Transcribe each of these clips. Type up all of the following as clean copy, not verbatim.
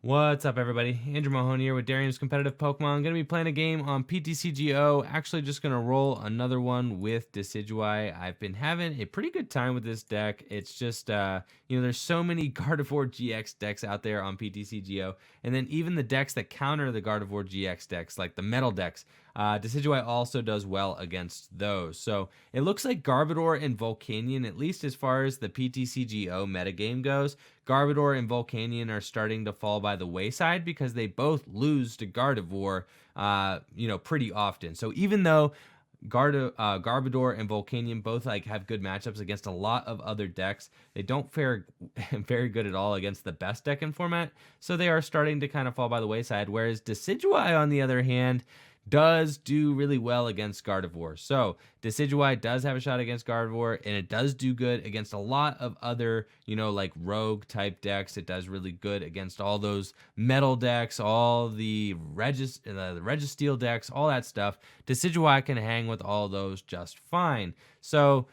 What's up, everybody? Andrew Mahone here with Darian's Competitive Pokemon. Going to be playing a game on PTCGO. Actually, just going to roll another one with Decidueye. I've been having a pretty good time with this deck. It's just, there's so many Gardevoir GX decks out there on PTCGO. And then even the decks that counter the Gardevoir GX decks, like the metal decks, Decidueye also does well against those. So it looks like Garbodor and Volcanion, at least as far as the PTCGO metagame goes, Garbodor and Volcanion are starting to fall by the wayside because they both lose to Gardevoir, pretty often. So even though Garbodor and Volcanion both have good matchups against a lot of other decks, they don't fare very good at all against the best deck in format. So they are starting to kind of fall by the wayside. Whereas Decidueye, on the other hand, does do really well against Gardevoir. So Decidueye does have a shot against Gardevoir, and it does do good against a lot of other, rogue type decks. It does really good against all those metal decks, all the Registeel decks, all that stuff. Decidueye can hang with all those just fine. So,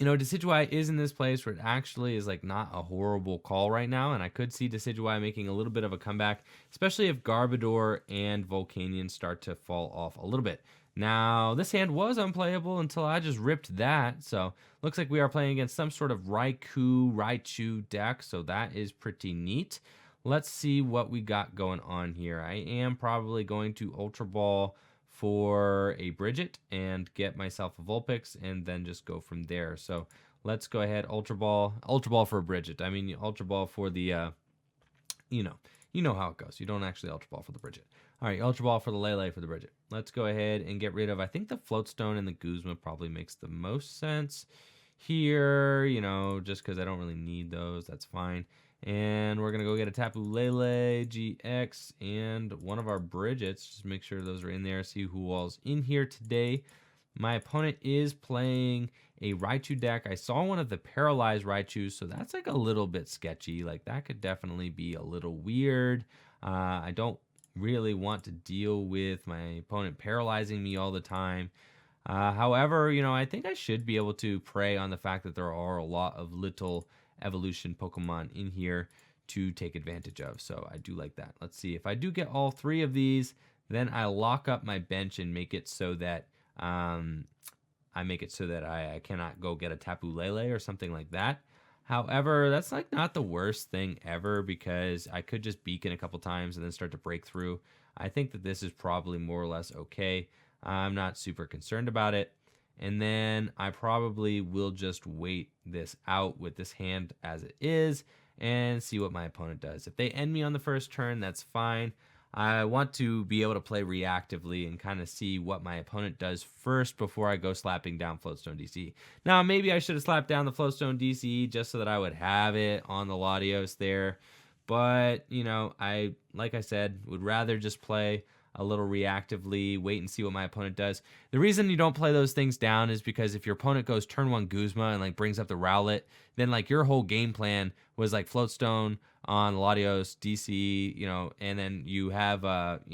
Decidueye is in this place where it actually is not a horrible call right now, and I could see Decidueye making a little bit of a comeback, especially if Garbodor and Volcanion start to fall off a little bit. Now, this hand was unplayable until I just ripped that, so looks like we are playing against some sort of Raichu deck, so that is pretty neat. Let's see what we got going on here. I am probably going to Ultra Ball for a Bridget and get myself a Vulpix and then just go from there. So let's go ahead, Ultra Ball for a Bridget. I mean, Ultra Ball for the, you know how it goes. You don't actually Ultra Ball for the Bridget. All right, Ultra Ball for the Lele for the Bridget. Let's go ahead and get rid of, I think the Floatstone and the Guzma probably makes the most sense here, just because I don't really need those. That's fine. And we're going to go get a Tapu Lele GX and one of our Bridgets. Just make sure those are in there. See who all's in here today. My opponent is playing a Raichu deck. I saw one of the Paralyzed Raichus, so that's a little bit sketchy. That could definitely be a little weird. I don't really want to deal with my opponent paralyzing me all the time. However, I think I should be able to prey on the fact that there are a lot of little evolution Pokemon in here to take advantage of. So I do like that. Let's see. If I do get all three of these, then I lock up my bench and make it so that I cannot go get a Tapu Lele or something like that. However, that's not the worst thing ever because I could just beacon a couple times and then start to break through. I think that this is probably more or less okay. I'm not super concerned about it. And then I probably will just wait this out with this hand as it is and see what my opponent does. If they end me on the first turn, that's fine. I want to be able to play reactively and kind of see what my opponent does first before I go slapping down Floatstone DC. Now, maybe I should have slapped down the Floatstone DC just so that I would have it on the Latios there. But, like I said, would rather just play a little reactively, wait and see what my opponent does. The reason you don't play those things down is because if your opponent goes turn 1 Guzma and brings up the Rowlet, then your whole game plan was Floatstone on Latios, DC, and then you have, and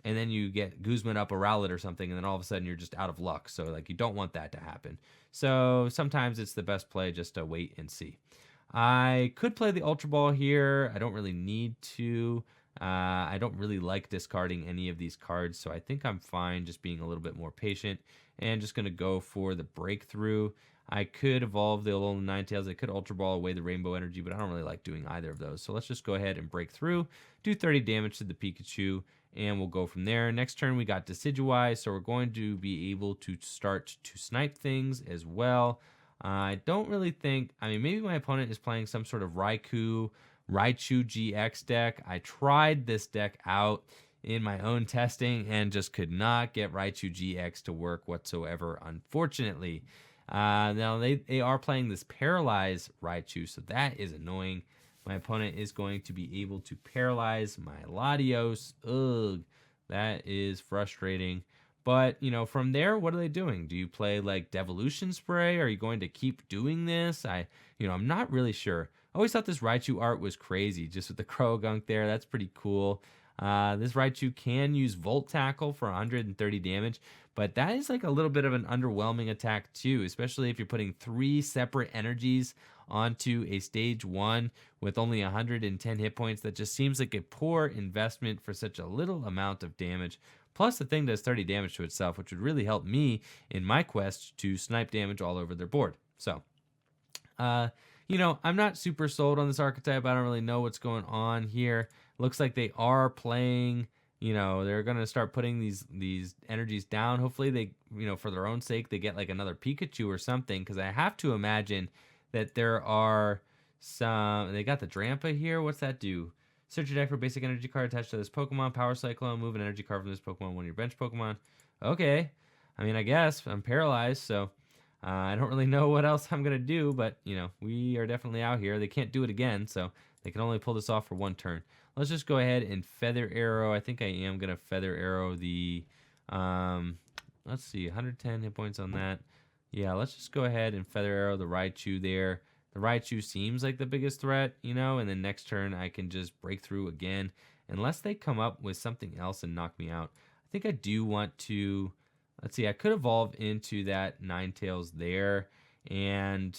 then you get Guzman up a Rowlet or something, and then all of a sudden you're just out of luck. So you don't want that to happen. So sometimes it's the best play just to wait and see. I could play the Ultra Ball here. I don't really need to. I don't really like discarding any of these cards, so I think I'm fine just being a little bit more patient and just going to go for the Breakthrough. I could evolve the Alolan Ninetales. I could Ultra Ball away the Rainbow Energy, but I don't really like doing either of those. So let's just go ahead and break through, do 30 damage to the Pikachu, and we'll go from there. Next turn, we got Decidueye, so we're going to be able to start to snipe things as well. I don't really think, maybe my opponent is playing some sort of Raichu GX deck. I tried this deck out in my own testing and just could not get Raichu GX to work whatsoever, unfortunately. Now they are playing this Paralyzed Raichu, so that is annoying. My opponent is going to be able to paralyze my Latios. Ugh, that is frustrating. But, from there, what are they doing? Do you play Devolution Spray? Are you going to keep doing this? I'm not really sure. I always thought this Raichu art was crazy, just with the Croagunk there. That's pretty cool. This Raichu can use Volt Tackle for 130 damage, but that is like a little bit of an underwhelming attack too, especially if you're putting 3 separate energies onto a stage 1 with only 110 hit points. That just seems like a poor investment for such a little amount of damage. Plus, the thing does 30 damage to itself, which would really help me in my quest to snipe damage all over their board. So, I'm not super sold on this archetype. I don't really know what's going on here. Looks like they are playing, they're going to start putting these energies down. Hopefully they, for their own sake, they get like another Pikachu or something, because I have to imagine that there are they got the Drampa here. What's that do? Search your deck for basic energy card attached to this Pokemon. Power Cyclone, move an energy card from this Pokemon, one of your bench Pokemon. Okay. I mean, I guess I'm paralyzed, so I don't really know what else I'm going to do, but, we are definitely out here. They can't do it again, so they can only pull this off for one turn. Let's just go ahead and Feather Arrow. I think I am going to Feather Arrow the, let's see, 110 hit points on that. Yeah, let's just go ahead and Feather Arrow the Raichu there. The Raichu seems like the biggest threat, and then next turn I can just break through again. Unless they come up with something else and knock me out. I think I do want to, let's see, I could evolve into that Ninetales there and,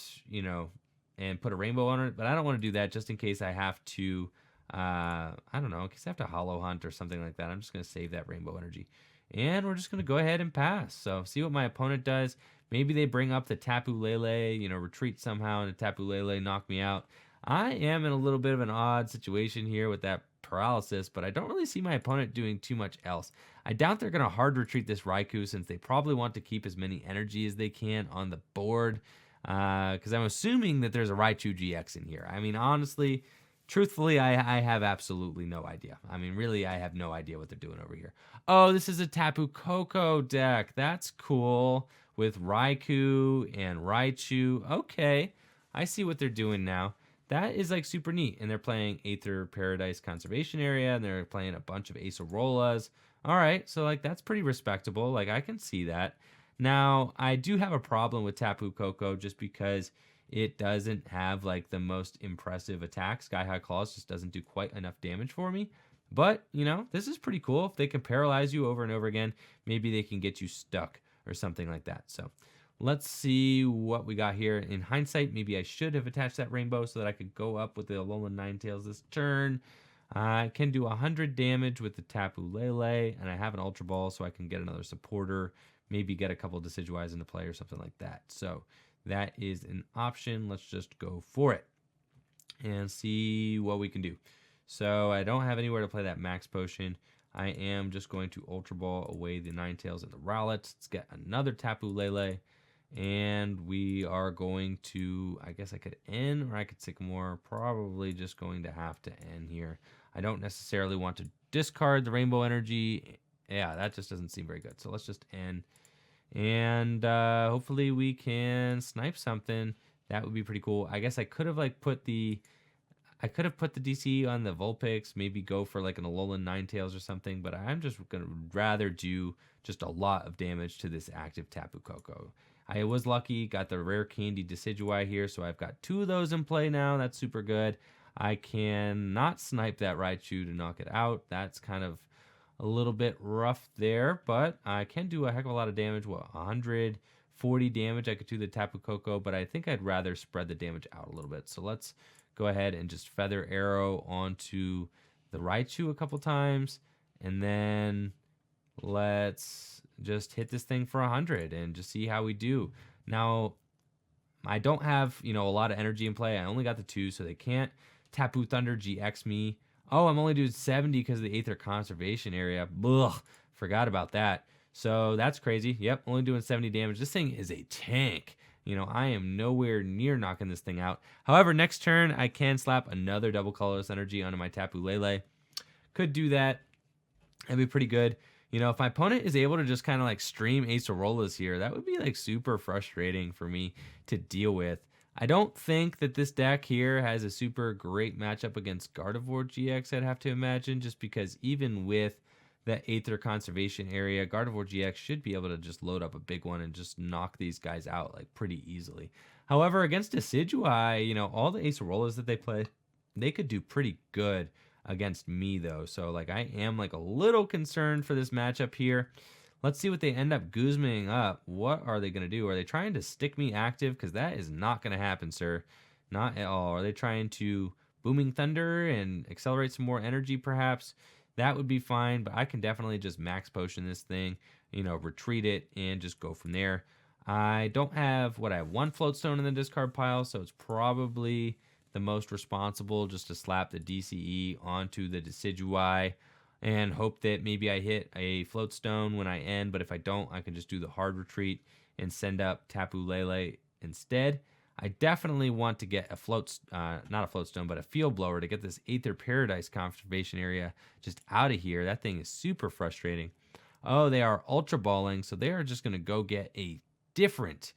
and put a rainbow on it, but I don't want to do that just in case I have to, I don't know, in case I have to Hollow Hunt or something like that. I'm just going to save that rainbow energy. And we're just going to go ahead and pass. So see what my opponent does. Maybe they bring up the Tapu Lele, retreat somehow, and the Tapu Lele knock me out. I am in a little bit of an odd situation here with that paralysis, but I don't really see my opponent doing too much else. I doubt they're going to hard retreat this Raikou, since they probably want to keep as many energy as they can on the board, because I'm assuming that there's a Raichu GX in here. I mean, honestly, truthfully, I have absolutely no idea. I mean, really, I have no idea what they're doing over here. Oh, this is a Tapu Koko deck. That's cool. With Raikou and Raichu. Okay, I see what they're doing now. That is like super neat. And they're playing Aether Paradise Conservation Area, and they're playing a bunch of Acerolas. All right, so like that's pretty respectable. Like I can see that. Now, I do have a problem with Tapu Koko just because it doesn't have like the most impressive attack. Sky High Claws just doesn't do quite enough damage for me. But, this is pretty cool. If they can paralyze you over and over again, maybe they can get you stuck or something like that. So let's see what we got here. In hindsight, maybe I should have attached that rainbow so that I could go up with the Alolan Ninetales this turn. I can do 100 damage with the Tapu Lele, and I have an Ultra Ball, so I can get another supporter, maybe get a couple of Decidueyes into play or something like that. So that is an option. Let's just go for it and see what we can do. So I don't have anywhere to play that Max Potion. I am just going to Ultra Ball away the Ninetales and the Rowlets. Let's get another Tapu Lele. And we are going to, I guess I could N or I could Sycamore. Probably just going to have to N here. I don't necessarily want to discard the Rainbow Energy. Yeah, that just doesn't seem very good. So let's just N. And hopefully we can snipe something. That would be pretty cool. I guess I could have like put the DC on the Vulpix, maybe go for like an Alolan Ninetales or something, but I'm just going to rather do just a lot of damage to this active Tapu Koko. I was lucky, got the Rare Candy Decidueye here, so I've got 2 of those in play now. That's super good. I can not snipe that Raichu to knock it out. That's kind of a little bit rough there, but I can do a heck of a lot of damage. What, 140 damage I could do the Tapu Koko, but I think I'd rather spread the damage out a little bit. So let's go ahead and just Feather Arrow onto the Raichu a couple times, and then let's just hit this thing for 100 and just see how we do. Now, I don't have, a lot of energy in play. I only got the 2, so they can't Tapu Thunder GX me. Oh, I'm only doing 70 because of the Aether Conservation Area. Ugh, forgot about that. So that's crazy. Yep, only doing 70 damage. This thing is a tank. I am nowhere near knocking this thing out. However, next turn, I can slap another double colorless energy onto my Tapu Lele. Could do that. That'd be pretty good. If my opponent is able to just kind of like stream Acerolas here, that would be like super frustrating for me to deal with. I don't think that this deck here has a super great matchup against Gardevoir GX, I'd have to imagine, just because even with that Aether Conservation Area, Gardevoir GX should be able to just load up a big one and just knock these guys out like pretty easily. However, against Decidueye, all the Acerolas that they play, they could do pretty good. against me though. So like I am like a little concerned for this matchup here. Let's see what they end up Guzmaning up. What are they going to do? Are they trying to stick me active? Because that is not going to happen, sir. Not at all. Are they trying to Booming Thunder and accelerate some more energy, perhaps? That would be fine, but I can definitely just max potion this thing, retreat it, and just go from there. I don't have, I have one floatstone in the discard pile, so it's probably the most responsible just to slap the DCE onto the Decidueye and hope that maybe I hit a floatstone when I end, but if I don't, I can just do the hard retreat and send up Tapu Lele instead. I definitely want to get a not a floatstone, but a field blower to get this Aether Paradise conservation area just out of here. That thing is super frustrating. Oh, they are ultra balling, so they are just going to go get a different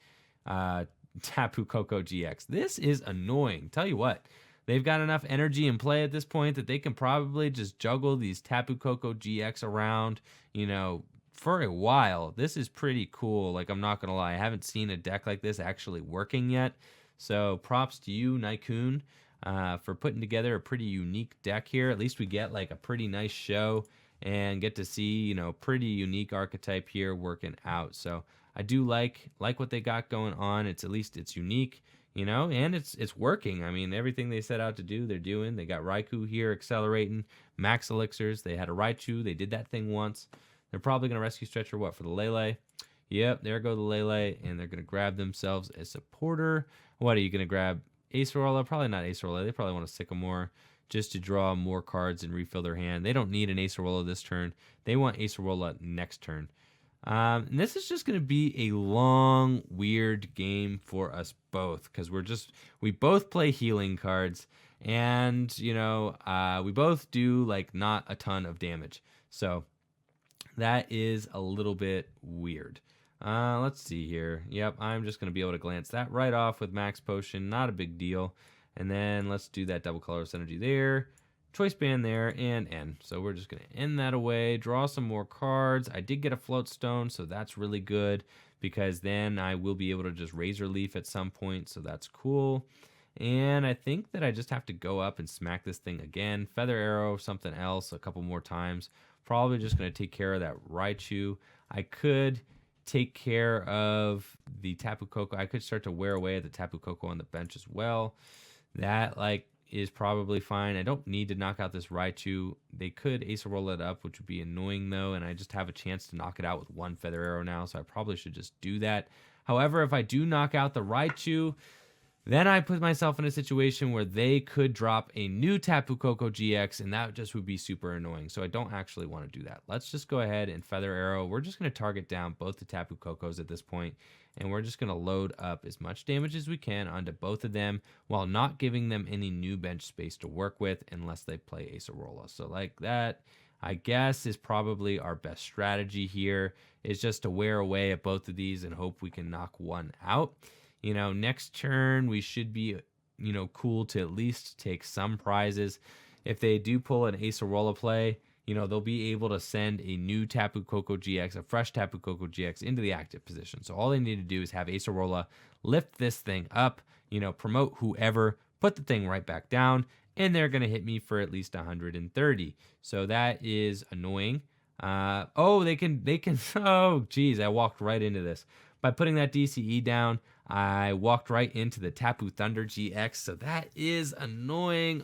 Tapu Koko GX. This is annoying. Tell you what, they've got enough energy in play at this point that they can probably just juggle these Tapu Koko GX around, for a while. This is pretty cool. Like, I'm not going to lie. I haven't seen a deck like this actually working yet. So props to you, Naikun, for putting together a pretty unique deck here. At least we get like a pretty nice show and get to see, pretty unique archetype here working out. So I do like what they got going on. At least it's unique, and it's working. I mean, everything they set out to do, they're doing. They got Raikou here accelerating, max elixirs. They had a Raichu. They did that thing once. They're probably going to rescue Stretcher, for the Lele? Yep, there go the Lele, and they're going to grab themselves a supporter. What, are you going to grab Acerola? Probably not Acerola. They probably want a Sycamore just to draw more cards and refill their hand. They don't need an Acerola this turn. They want Acerola next turn. And this is just going to be a long, weird game for us both because we both play healing cards, and, we both do, like, not a ton of damage. So that is a little bit weird. Let's see here. Yep, I'm just going to be able to glance that right off with Max Potion. Not a big deal. And then let's do that double colorless energy there. Choice band there, and end. So we're just going to end that away. Draw some more cards. I did get a floatstone, so that's really good because then I will be able to just Razor Leaf at some point, so that's cool. And I think that I just have to go up and smack this thing again. Feather Arrow, something else, a couple more times. Probably just going to take care of that Raichu. I could take care of the Tapu Koko. I could start to wear away at the Tapu Koko on the bench as well. That, is probably fine. I don't need to knock out this Raichu. They could Acerola it up, which would be annoying, though, and I just have a chance to knock it out with one Feather Arrow now, so I probably should just do that. However, if I do knock out the Raichu, then I put myself in a situation where they could drop a new Tapu Koko GX, and that just would be super annoying. So I don't actually want to do that. Let's just go ahead and Feather Arrow. We're just going to target down both the Tapu Kokos at this point, and we're just going to load up as much damage as we can onto both of them while not giving them any new bench space to work with unless they play Acerola. So like that, I guess, is probably our best strategy here, is just to wear away at both of these and hope we can knock one out. Next turn, we should be, cool to at least take some prizes. If they do pull an Acerola play, they'll be able to send a new Tapu Koko GX, a fresh Tapu Koko GX, into the active position. So all they need to do is have Acerola lift this thing up, promote whoever, put the thing right back down, and they're going to hit me for at least 130. So that is annoying. They can, oh, geez, I walked right into this. By putting that DCE down, I walked right into the Tapu Thunder GX, so that is annoying.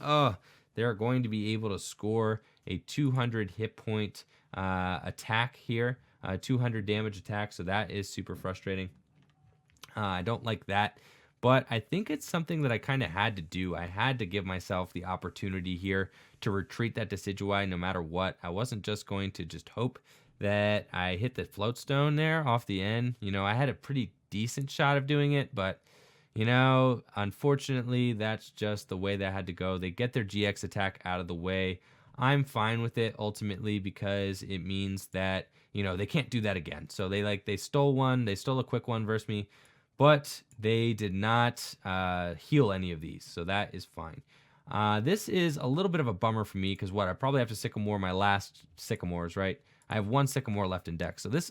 They're going to be able to score a 200 hit point attack here, 200 damage attack, so that is super frustrating. I don't like that, but I think it's something that I kind of had to do. I had to give myself the opportunity here to retreat that Decidueye no matter what. I wasn't just going to just hope that I hit the floatstone there off the end. I had a pretty decent shot of doing it, but unfortunately, that's just the way that had to go. They get their GX attack out of the way. I'm fine with it ultimately because it means that, they can't do that again. So they stole one, they stole a quick one versus me, but they did not heal any of these. So that is fine. This is a little bit of a bummer for me because I probably have to Sycamore my last Sycamores, right? I have one Sycamore left in deck. So this,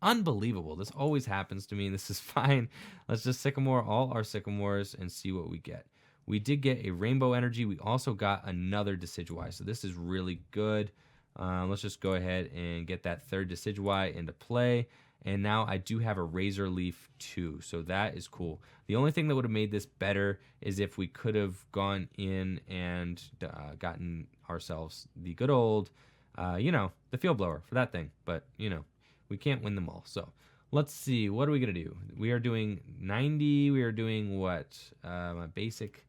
unbelievable. This always happens to me. This is fine. Let's just Sycamore all our Sycamores and see what we get. We did get a Rainbow Energy. We also got another Decidueye, so this is really good. Let's just go ahead and get that third Decidueye into play. And now I do have a Razor Leaf too, so that is cool. The only thing that would have made this better is if we could have gone in and gotten ourselves the good old, the Field Blower for that thing. But, we can't win them all. So let's see, what are we going to do? We are doing 90. We are doing what? My basic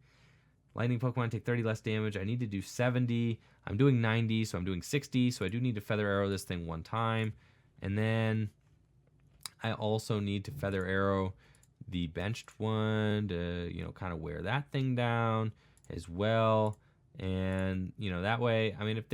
lightning Pokemon take 30 less damage. I need to do 70. I'm doing 90, so I'm doing 60. So I do need to Feather Arrow this thing one time. And then I also need to Feather Arrow the benched one to, kind of wear that thing down as well. And, that way, I mean, if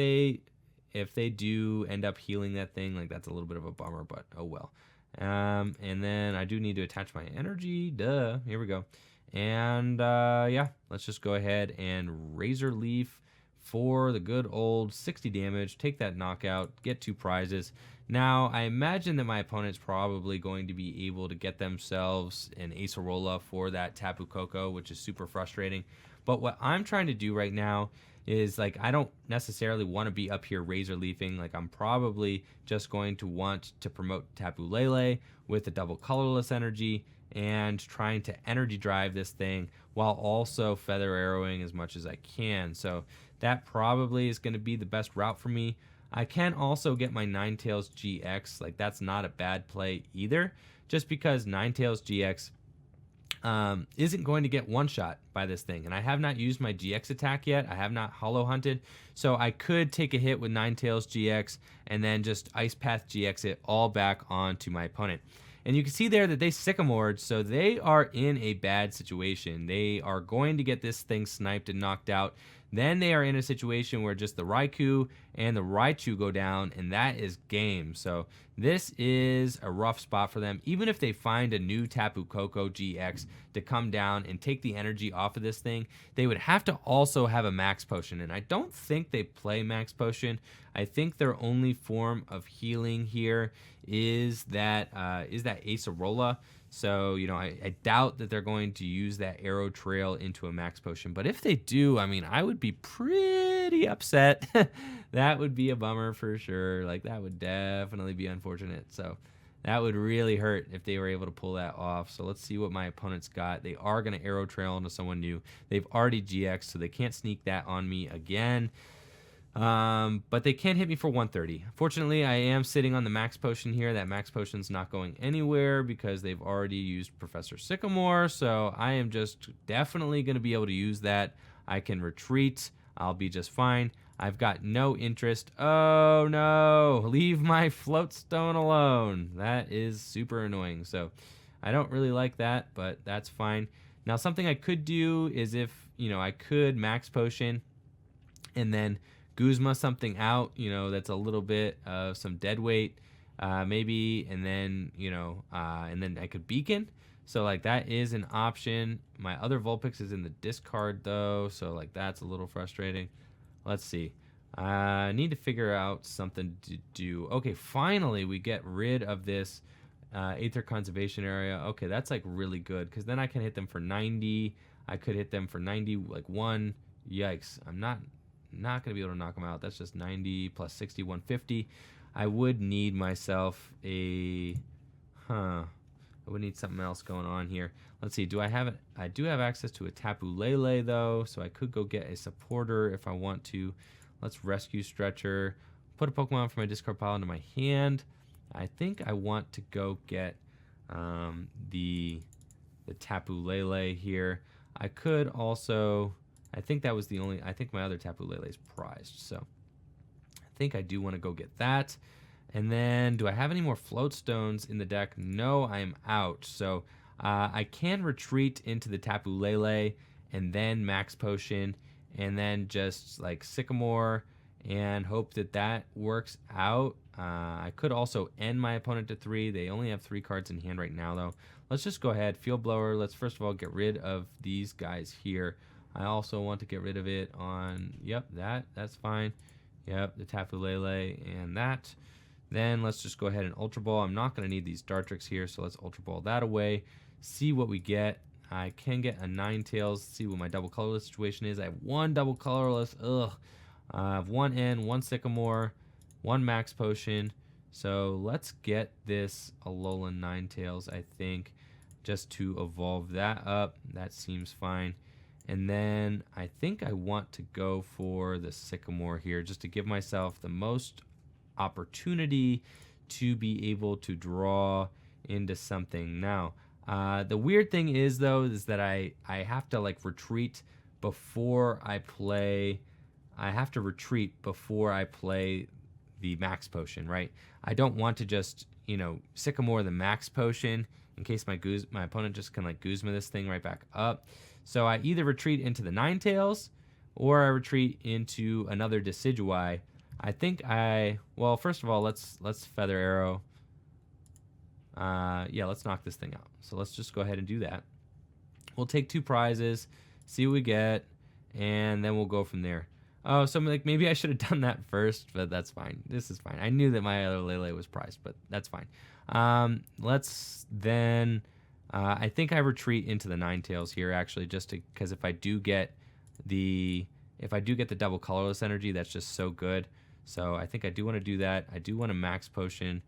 they do end up healing that thing, like, that's a little bit of a bummer, but oh well. And then I do need to attach my energy. Duh. Here we go. And, yeah, let's just go ahead and Razor Leaf for the good old 60 damage. Take that knockout. Get 2 prizes. Now, I imagine that my opponent's probably going to be able to get themselves an Acerola for that Tapu Koko, which is super frustrating. But what I'm trying to do right now is, like, I don't necessarily want to be up here Razor Leafing. Like, I'm probably just going to want to promote Tapu Lele with a double colorless energy and trying to energy drive this thing while also Feather Arrowing as much as I can. So that probably is going to be the best route for me. I can also get my Ninetales GX. Like, that's not a bad play either, just because Ninetales GX isn't going to get one-shot by this thing. And I have not used my GX attack yet. I have not Hollow Hunted. So I could take a hit with Ninetales GX and then just Ice Path GX it all back onto my opponent. And you can see there that they Sycamored, so they are in a bad situation. They are going to get this thing sniped and knocked out. Then they are in a situation where just the Raikou and the Raichu go down, and that is game. So this is a rough spot for them. Even if they find a new Tapu Koko GX to come down and take the energy off of this thing, they would have to also have a Max Potion. And I don't think they play Max Potion. I think their only form of healing here is that Acerola. So, I doubt that they're going to use that Arrow Trail into a Max Potion. But if they do, I mean, I would be pretty upset. That would be a bummer for sure. Like, that would definitely be unfortunate. So that would really hurt if they were able to pull that off. So let's see what my opponent's got. They are going to Arrow Trail into someone new. They've already GX, so they can't sneak that on me again. But they can't hit me for 130. Fortunately, I am sitting on the Max Potion here. That Max Potion's not going anywhere because they've already used Professor Sycamore. So I am just definitely going to be able to use that. I can retreat. I'll be just fine. I've got no interest. Oh no, leave my Floatstone alone. That is super annoying. So I don't really like that, but that's fine. Now, something I could do is if, I could Max Potion and then Guzma something out, that's a little bit of some dead weight, maybe, and then, and then I could Beacon. So, like, that is an option. My other Vulpix is in the discard, though, so, like, that's a little frustrating. Let's see. I need to figure out something to do. Okay, finally, we get rid of this Aether Conservation Area. Okay, that's, like, really good, because then I can hit them for 90. I could hit them for 90, like, 1. Yikes. I'm not going to be able to knock them out. That's just 90 plus 60, 150. I would need myself I would need something else going on here. Let's see. Do I have it? I do have access to a Tapu Lele, though, so I could go get a supporter if I want to. Let's Rescue Stretcher. Put a Pokemon from my discard pile into my hand. I think I want to go get the Tapu Lele here. I could also... I think that was the only... I think my other Tapu Lele is prized, so I think I do want to go get that. And then, do I have any more Floatstones in the deck? No, I am out. So I can retreat into the Tapu Lele and then Max Potion and then just, like, Sycamore and hope that that works out. I could also end my opponent to 3. They only have 3 cards in hand right now, though. Let's just go ahead. Field Blower. Let's first of all get rid of these guys here. I also want to get rid of it on, yep, that's fine. Yep, the Tapu Lele and that. Then let's just go ahead and Ultra Ball. I'm not going to need these Dartrix here, so let's Ultra Ball that away. See what we get. I can get a Ninetales. See what my double colorless situation is. I have one double colorless. Ugh. I have one N, one Sycamore, one Max Potion. So let's get this Alolan Ninetales, I think, just to evolve that up. That seems fine. And then I think I want to go for the Sycamore here just to give myself the most opportunity to be able to draw into something. Now, the weird thing is, though, is that I have to, like, retreat before I play. I have to retreat before I play the Max Potion, right? I don't want to just, you know, Sycamore the Max Potion in case my opponent just can, like, Guzma this thing right back up. So I either retreat into the Ninetales or I retreat into another Decidueye. I think well, first of all, let's Feather Arrow. Yeah, let's knock this thing out. So let's just go ahead and do that. We'll take 2 prizes, see what we get, and then we'll go from there. Oh, so like maybe I should have done that first, but that's fine. This is fine. I knew that my other Lele was prized, but that's fine. Let's then. I think I retreat into the Ninetales here actually, just because if I do get the double colorless energy, that's just so good. So I think I do want to do that. I do want a Max Potion,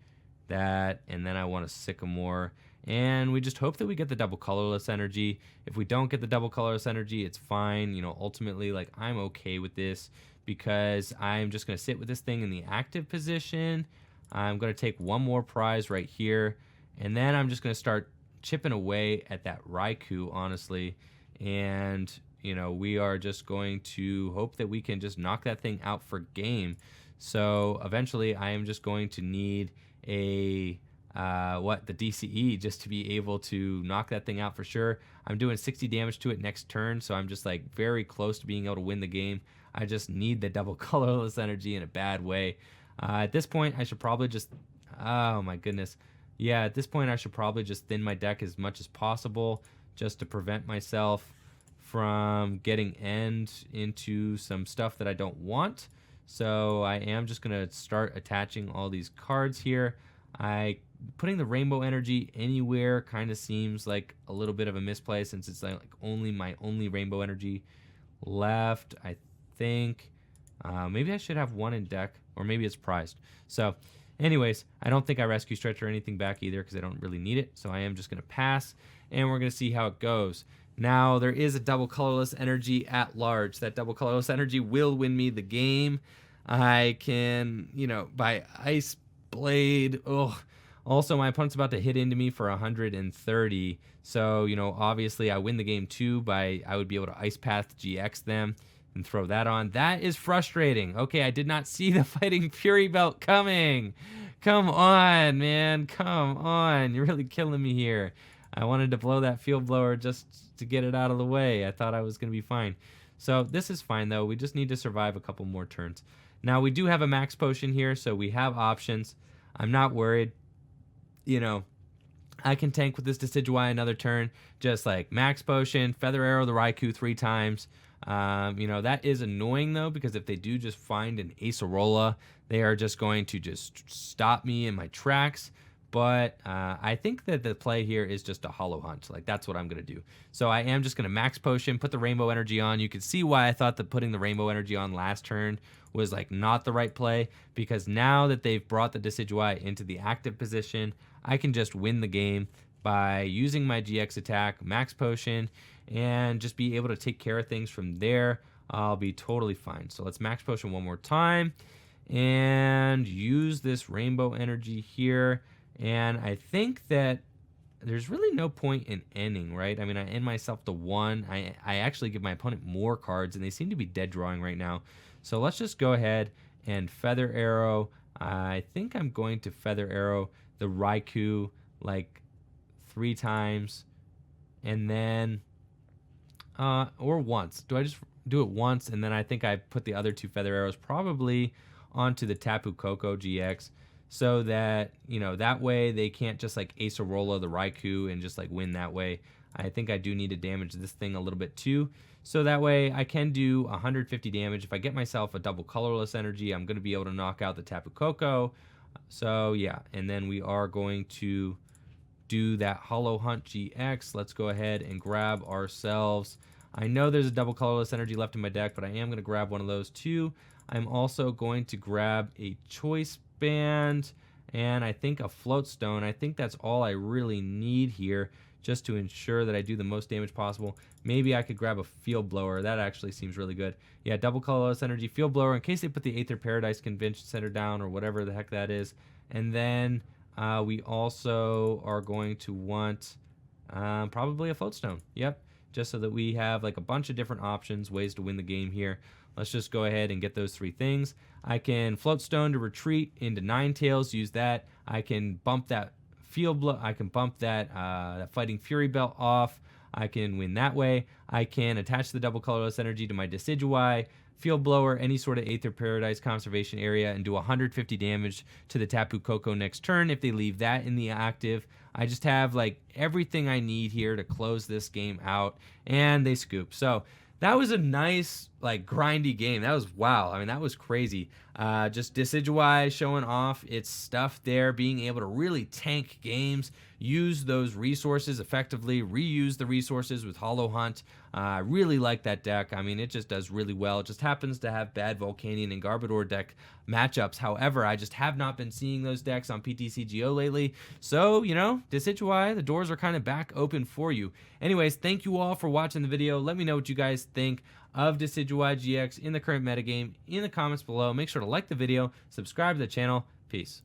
that, and then I want a Sycamore. And we just hope that we get the double colorless energy. If we don't get the double colorless energy, it's fine. You know, ultimately, like, I'm okay with this because I'm just going to sit with this thing in the active position. I'm going to take one more prize right here, and then I'm just going to start chipping away at that Raikou, honestly. And, you know, we are just going to hope that we can just knock that thing out for game. So eventually I am just going to need a the DCE just to be able to knock that thing out for sure. I'm doing 60 damage to it next turn, so I'm just like very close to being able to win the game. I just need the double colorless energy in a bad way. At this point, I should probably just, oh my goodness. Yeah, at this point, I should probably just thin my deck as much as possible just to prevent myself from getting end into some stuff that I don't want. So I am just going to start attaching all these cards here. Putting the rainbow energy anywhere kind of seems like a little bit of a misplay since it's like only my only rainbow energy left. I think maybe I should have one in deck, or maybe it's prized. So anyways, I don't think I rescue stretch or anything back either because I don't really need it. So I am just going to pass, and we're going to see how it goes. Now, there is a double colorless energy at large. That double colorless energy will win me the game. I can, you know, by Ice Blade. Oh, also, my opponent's about to hit into me for 130. So, you know, obviously I win the game too I would be able to Ice Path GX them and throw that on. That is frustrating. Okay, I did not see the Fighting Fury Belt coming. Come on, man. Come on. You're really killing me here. I wanted to blow that field blower just to get it out of the way. I thought I was going to be fine. So this is fine, though. We just need to survive a couple more turns. Now, we do have a Max Potion here, so we have options. I'm not worried. You know, I can tank with this Decidueye another turn. Just like Max Potion, Feather Arrow the Raikou 3 times. You know, that is annoying, though, because if they do just find an Acerola, they are just going to just stop me in my tracks. But I think that the play here is just a Hollow Hunt. Like, that's what I'm going to do. So I am just going to Max Potion, put the Rainbow Energy on. You can see why I thought that putting the Rainbow Energy on last turn was, like, not the right play. Because now that they've brought the Decidueye into the active position, I can just win the game by using my GX attack, Max Potion, and just be able to take care of things from there. I'll be totally fine. So let's Max Potion one more time and use this Rainbow Energy here. And I think that there's really no point in ending, right? I mean, I end myself to 1. I actually give my opponent more cards, and they seem to be dead drawing right now. So let's just go ahead and Feather Arrow. I think I'm going to Feather Arrow the Raikou like 3 times. And then, or once. Do I just do it once? And then I think I put the other 2 Feather Arrows probably onto the Tapu Koko GX. So that, you know, that way they can't just like Acerola the Raikou and just like win that way. I think I do need to damage this thing a little bit too. So that way I can do 150 damage. If I get myself a double colorless energy, I'm going to be able to knock out the Tapu Koko. So yeah, and then we are going to do that Hollow Hunt GX. Let's go ahead and grab ourselves. I know there's a double colorless energy left in my deck, but I am going to grab one of those too. I'm also going to grab a choice band and I think a float stone. I think that's all I really need here, just to ensure that I do the most damage possible. Maybe I could grab a field blower. That actually seems really good. Yeah, double colorless energy, field blower, in case they put the Aether Paradise Convention Center down or whatever the heck that is. And then we also are going to want probably a float stone. Yep, just so that we have like a bunch of different options, ways to win the game here. Let's just go ahead and get those 3 things. I can float stone to retreat into Ninetales, use that. I can bump that field blow. I can bump that Fighting Fury Belt off. I can win that way. I can attach the double colorless energy to my Decidueye, field blower, any sort of Aether Paradise conservation area, and do 150 damage to the Tapu Koko next turn if they leave that in the active. I just have like everything I need here to close this game out, and they scoop. So that was a nice, like, grindy game. That was, wow. I mean, that was crazy. Just Decidueye showing off its stuff there, being able to really tank games, use those resources effectively, reuse the resources with Hollow Hunt. I really like that deck. I mean, it just does really well. It just happens to have bad Volcanion and Garbodor deck matchups. However, I just have not been seeing those decks on PTCGO lately. So, you know, Decidueye, the doors are kind of back open for you. Anyways, thank you all for watching the video. Let me know what you guys think of Decidueye GX in the current metagame in the comments below. Make sure to like the video, subscribe to the channel. Peace.